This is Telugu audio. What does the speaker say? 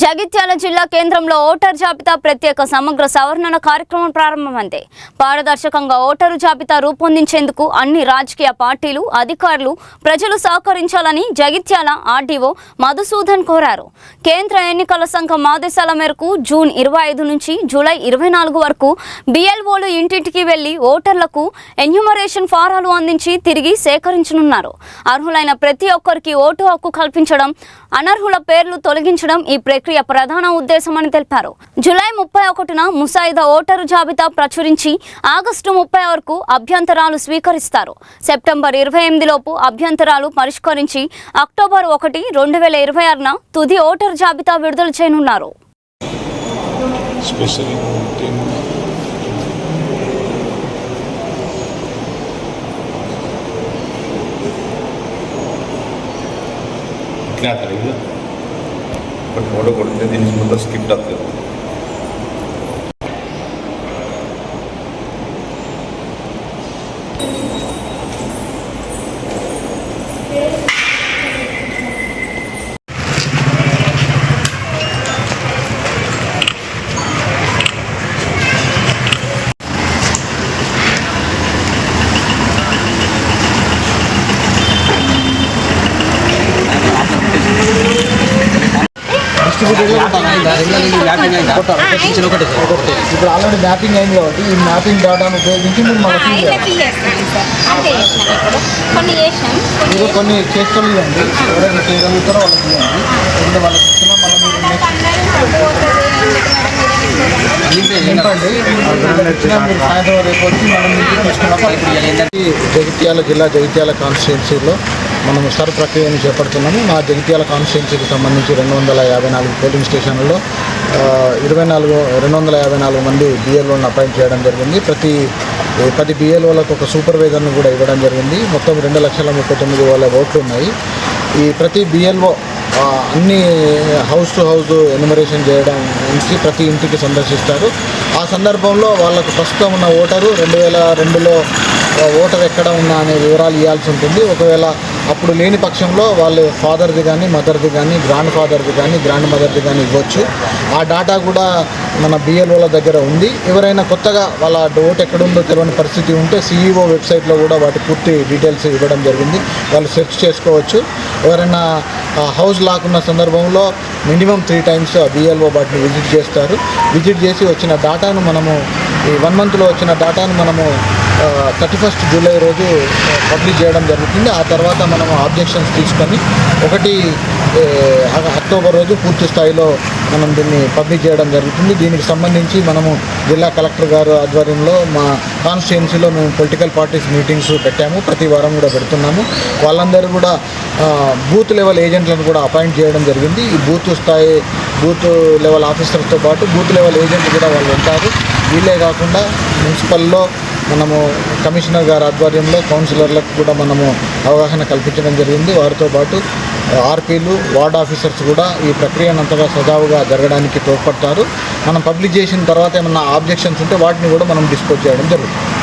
జగిత్యాల జిల్లా కేంద్రంలో ఓటర్ జాబితా ప్రత్యేక సమగ్ర సవరణ కార్యక్రమం ప్రారంభమైంది. పారదర్శకంగా ఓటరు జాబితా రూపొందించేందుకు అన్ని రాజకీయ పార్టీలు, అధికారులు, ప్రజలు సహకరించాలని జగిత్యాల ఆర్డీఓ మధుసూదన్ కోరారు. కేంద్ర ఎన్నికల సంఘం ఆదేశాల మేరకు జూన్ 25 నుంచి జూలై 24 వరకు బిఎల్ఓలు ఇంటింటికి వెళ్లి ఓటర్లకు ఎన్యూమరేషన్ ఫారాలు అందించి తిరిగి సేకరించనున్నారు. అర్హులైన ప్రతి ఒక్కరికి ఓటు హక్కు కల్పించడం, అనర్హుల పేర్లు తొలగించడం ఈ ప్రక్రియ ప్రధాన ఉద్దేశమని తెలిపారు. జూలై 31న ముసాయిదా ఓటరు జాబితా ప్రచురించి ఆగస్టు 30 వరకు అభ్యంతరాలు స్వీకరిస్తారు. సెప్టెంబర్ 28 లోపు అభ్యంతరాలు పరిష్కరించి అక్టోబర్ 1, 2026న తుది ఓటరు జాబితా విడుదల చేయనున్నారు. फोटो ಕೊಡುತ್ತೆ దీనికి ముందు స్కిప్ ಆಗ್ತದೆ. ఇప్పుడు ఆల్రెడీ మ్యాపింగ్ అయింది కాబట్టి ఈ మ్యాపింగ్ డేటాను ఉపయోగించి మీరు మీరు కొన్ని చేస్తలు ఇవ్వండి. ఎవరైనా చేయగలుగుతారో వాళ్ళకి ఇవ్వండి. ఎందుకంటే వాళ్ళకి ఇచ్చినా మళ్ళీ మీరు నింపండి. మీరు సాయంత్రం రేపు వచ్చి మనం ఇంటికి తీసుకున్నప్పుడు జగిత్యాల జిల్లా జగిత్యాల కాన్స్టిట్యున్సీలో మనం సర్ ప్రక్రియను చేపడుతున్నాము. మా జగిత్యాల కాన్స్టిట్యున్సీకి సంబంధించి 254 పోలింగ్ స్టేషన్లలో 254 మంది బిఎల్ఓలను అపాయింట్ చేయడం జరిగింది. ప్రతి 10 బిఎల్ఓలకు ఒక సూపర్వైజర్ను కూడా ఇవ్వడం జరిగింది. మొత్తం 2,39,000 ఓట్లు ఉన్నాయి. ఈ ప్రతి బిఎల్ఓ అన్ని హౌస్ టు హౌస్ ఎన్యూమరేషన్ చేయడం నుంచి ప్రతి ఇంటికి సందర్శిస్తారు. ఆ సందర్భంలో వాళ్ళకు ప్రస్తుతం ఉన్న ఓటరు 2002లో ఓటర్ ఎక్కడ ఉన్నా అనే వివరాలు ఇవ్వాల్సి ఉంటుంది. ఒకవేళ అప్పుడు లేని పక్షంలో వాళ్ళు ఫాదర్ది కానీ, మదర్ది కానీ, గ్రాండ్ ఫాదర్ది కానీ, గ్రాండ్ మదర్ది కానీ ఇవ్వచ్చు. ఆ డేటా కూడా మన బిఎల్ఓల దగ్గర ఉంది. ఎవరైనా కొత్తగా వాళ్ళ ఓటు ఎక్కడుందో తెలియని పరిస్థితి ఉంటే సిఈఓ వెబ్సైట్లో కూడా వాటి పూర్తి డీటెయిల్స్ ఇవ్వడం జరిగింది. వాళ్ళు సెర్చ్ చేసుకోవచ్చు. ఎవరైనా హౌస్ లాక్కున్న సందర్భంలో మినిమం 3 times బిఎల్ఓ వాటిని విజిట్ చేస్తారు. విజిట్ చేసి వచ్చిన డేటాను మనము ఈ 1 monthలో వచ్చిన డేటాను మనము 31 జూలై రోజు పబ్లిష్ చేయడం జరుగుతుంది. ఆ తర్వాత మనము ఆబ్జెక్షన్స్ తీసుకొని 1 అక్టోబర్ రోజు పూర్తి స్థాయిలో మనం దీన్ని పబ్లిష్ చేయడం జరుగుతుంది. దీనికి సంబంధించి మనము జిల్లా కలెక్టర్ గారు ఆధ్వర్యంలో మా కాన్స్టిట్యున్సీలో మేము పొలిటికల్ పార్టీస్ మీటింగ్స్ పెట్టాము. ప్రతి వారం కూడా పెడుతున్నాము. వాళ్ళందరూ కూడా బూత్ లెవెల్ ఏజెంట్లను కూడా అపాయింట్ చేయడం జరిగింది. ఈ బూత్ లెవెల్ ఆఫీసర్స్తో పాటు బూత్ లెవెల్ ఏజెంట్లు కూడా వాళ్ళు ఉంటారు. వీళ్ళే కాకుండా మున్సిపల్లో మనము కమిషనర్ గారి ఆధ్వర్యంలో కౌన్సిలర్లకు కూడా మనము అవగాహన కల్పించడం జరిగింది. వారితో పాటు ఆర్పీలు, వార్డ్ ఆఫీసర్స్ కూడా ఈ ప్రక్రియను అంతగా సజావుగా జరగడానికి తోడ్పడతారు. మనం పబ్లిష్ చేసిన తర్వాత ఏమన్నా ఆబ్జెక్షన్స్ ఉంటే వాటిని కూడా మనం డిస్పోజ్ చేయడం జరుగుతుంది.